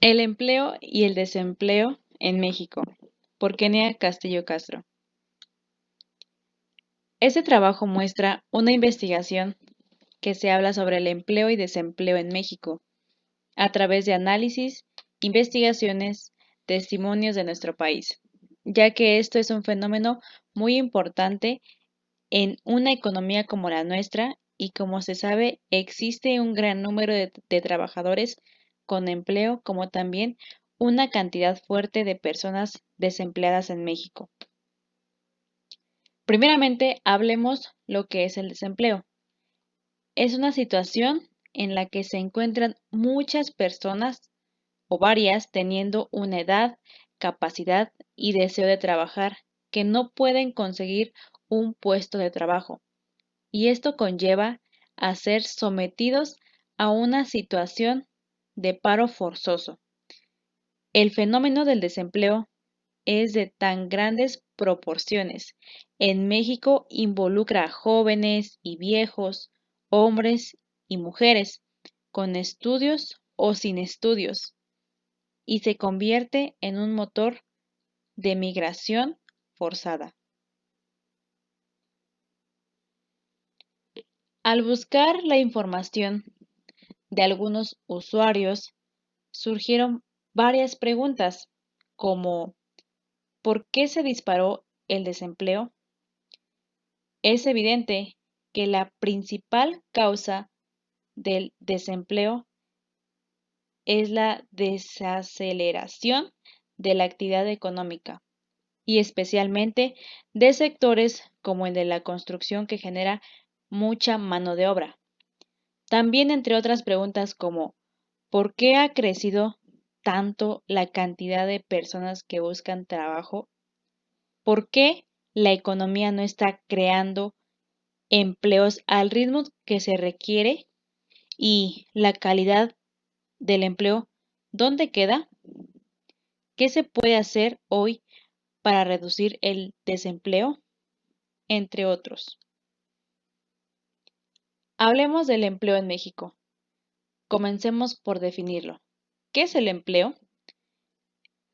El empleo y el desempleo en México, por Kenia Castillo Castro. Este trabajo muestra una investigación que se habla sobre el empleo y desempleo en México, a través de análisis, investigaciones, testimonios de nuestro país, ya que esto es un fenómeno muy importante en una economía como la nuestra y como se sabe, existe un gran número de trabajadores con empleo, como también una cantidad fuerte de personas desempleadas en México. Primeramente, hablemos lo que es el desempleo. Es una situación en la que se encuentran muchas personas o varias teniendo una edad, capacidad y deseo de trabajar que no pueden conseguir un puesto de trabajo, y esto conlleva a ser sometidos a una situación de paro forzoso. El fenómeno del desempleo es de tan grandes proporciones. En México involucra a jóvenes y viejos, hombres y mujeres, con estudios o sin estudios, y se convierte en un motor de migración forzada. Al buscar la información de algunos usuarios, surgieron varias preguntas como ¿por qué se disparó el desempleo? Es evidente que la principal causa del desempleo es la desaceleración de la actividad económica y especialmente de sectores como el de la construcción que genera mucha mano de obra. También entre otras preguntas como ¿por qué ha crecido tanto la cantidad de personas que buscan trabajo? ¿Por qué la economía no está creando empleos al ritmo que se requiere? ¿Y la calidad del empleo dónde queda? ¿Qué se puede hacer hoy para reducir el desempleo? Entre otros. Hablemos del empleo en México. Comencemos por definirlo. ¿Qué es el empleo?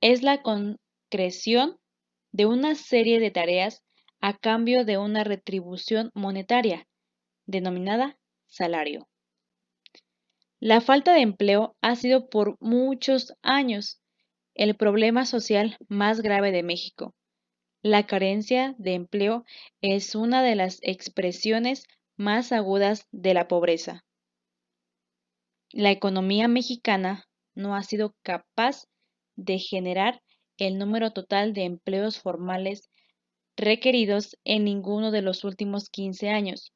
Es la concreción de una serie de tareas a cambio de una retribución monetaria, denominada salario. La falta de empleo ha sido por muchos años el problema social más grave de México. La carencia de empleo es una de las expresiones más agudas de la pobreza. La economía mexicana no ha sido capaz de generar el número total de empleos formales requeridos en ninguno de los últimos 15 años,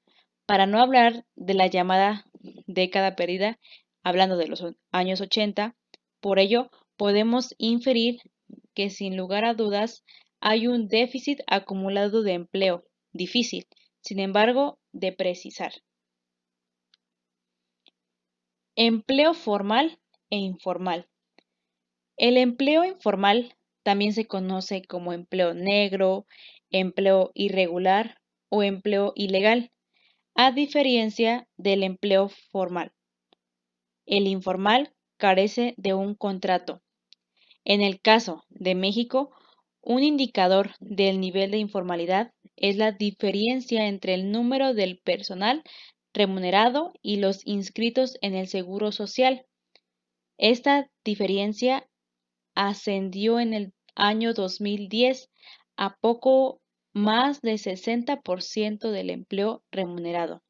para no hablar de la llamada década perdida, hablando de los años 80. Por ello, podemos inferir que sin lugar a dudas hay un déficit acumulado de empleo, difícil, sin embargo, de precisar. Empleo formal e informal. El empleo informal también se conoce como empleo negro, empleo irregular o empleo ilegal, a diferencia del empleo formal. El informal carece de un contrato. En el caso de México, un indicador del nivel de informalidad es la diferencia entre el número del personal remunerado y los inscritos en el Seguro Social. Esta diferencia ascendió en el año 2010 a poco más del 60% del empleo remunerado.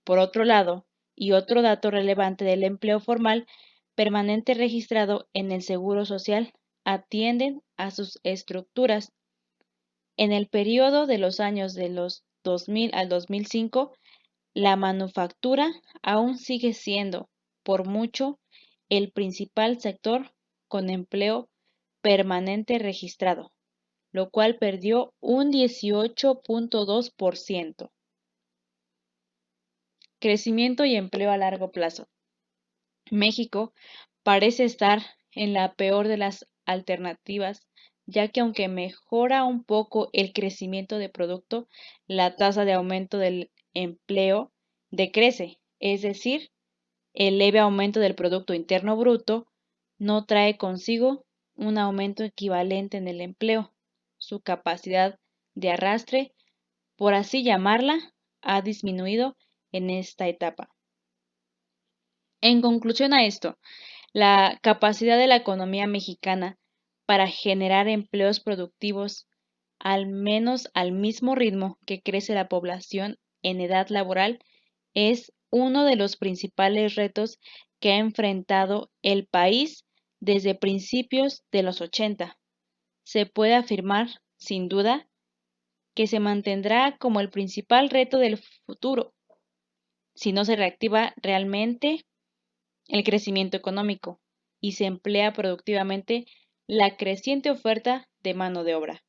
Por otro lado, y otro dato relevante del empleo formal permanente registrado en el Seguro Social, atienden a sus estructuras. En el periodo de los años de los 2000 al 2005, la manufactura aún sigue siendo, por mucho, el principal sector con empleo permanente registrado, lo cual perdió un 18.2%. Crecimiento y empleo a largo plazo. México parece estar en la peor de las alternativas, ya que aunque mejora un poco el crecimiento de producto, la tasa de aumento del empleo decrece, es decir, el leve aumento del Producto Interno Bruto no trae consigo un aumento equivalente en el empleo. Su capacidad de arrastre, por así llamarla, ha disminuido en esta etapa. En conclusión a esto, la capacidad de la economía mexicana para generar empleos productivos, al menos al mismo ritmo que crece la población en edad laboral, es uno de los principales retos que ha enfrentado el país desde principios de los 80. Se puede afirmar, sin duda, que se mantendrá como el principal reto del futuro, si no se reactiva realmente el crecimiento económico y se emplea productivamente la creciente oferta de mano de obra.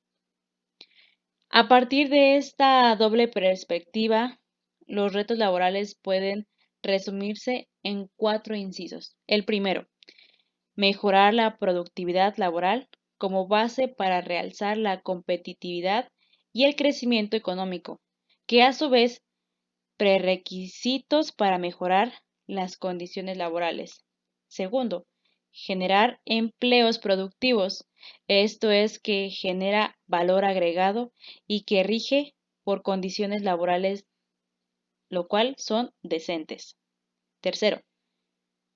A partir de esta doble perspectiva, los retos laborales pueden resumirse en 4 incisos. El primero, mejorar la productividad laboral como base para realzar la competitividad y el crecimiento económico, que a su vez prerequisitos para mejorar las condiciones laborales. Segundo, generar empleos productivos. Esto es que genera valor agregado y que rige por condiciones laborales, lo cual son decentes. Tercero,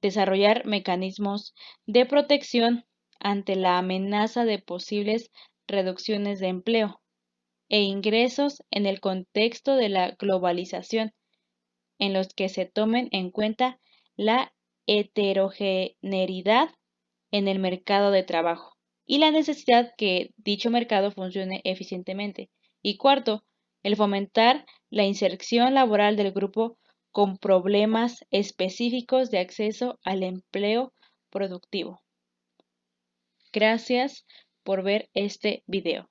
desarrollar mecanismos de protección ante la amenaza de posibles reducciones de empleo e ingresos en el contexto de la globalización, en los que se tomen en cuenta la heterogeneidad en el mercado de trabajo y la necesidad que dicho mercado funcione eficientemente. Y cuarto, el fomentar la inserción laboral del grupo con problemas específicos de acceso al empleo productivo. Gracias por ver este video.